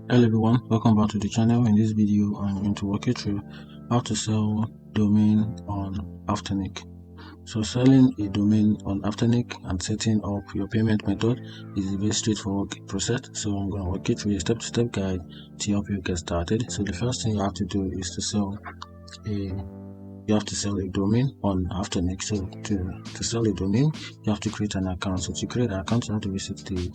Hello everyone, welcome back to the channel. In this video I'm going to walk you through how to sell domain on Afternic. So selling a domain on Afternic and setting up your payment method is a very straightforward process. So I'm going to walk you through a step-to-step guide to help you get started. So the first thing you have to do is to sell a domain on Afternic. So to sell a domain, you have to create an account. So to create an account, you have to visit the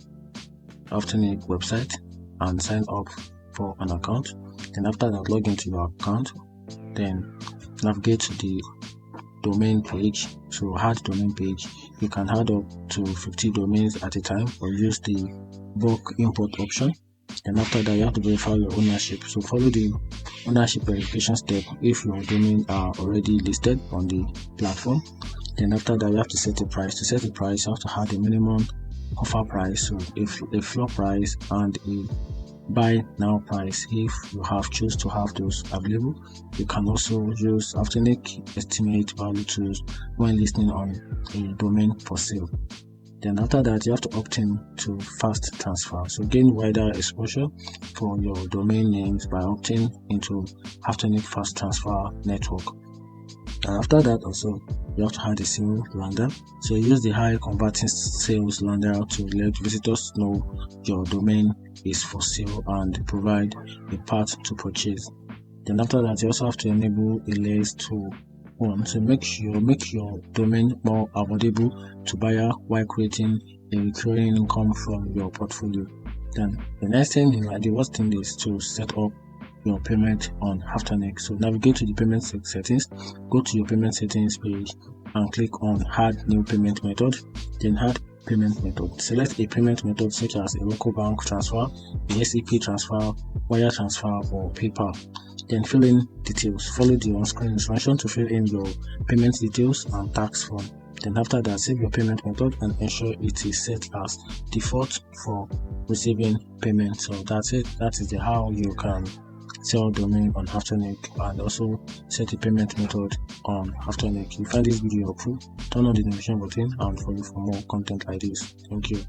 Afternic website and sign up for an account. Then after that, log into your account, then navigate to the domain page. So add domain page. You can add up to 50 domains at a time or use the bulk import option. Then after that, you have to verify your ownership. So follow the ownership verification step if your domain are already listed on the platform. Then after that, you have to set a price. To set a price, you have to add a minimum offer price, so if a floor price and a buy now price. If you have choose to have those available, you can also use Afternic estimate value tools when listing on a domain for sale. Then after that, you have to opt in to fast transfer. So gain wider exposure for your domain names by opting into Afternic fast transfer network. And after that, also you have to add a sale lander. So use the high converting sales lander to let visitors know your domain is for sale and provide a path to purchase. Then after that, you also have to enable a list to own. So make your domain more affordable to buyer while creating a recurring income from your portfolio. Then the next thing, the worst thing, is to set up your payment on Afternic. So navigate to the payment settings, go to your payment settings page and click on add new payment method. Then add payment method. Select a payment method such as a local bank transfer, a SAP transfer, wire transfer, or PayPal. Then fill in details. Follow the on-screen instruction to fill in your payment details and tax form. Then after that, save your payment method and ensure it is set as default for receiving payment. So that's it. That is how you can sell domain on Afternic and also set a payment method on Afternic. If you find this video helpful, turn on the notification button and follow for more content like this. Thank you.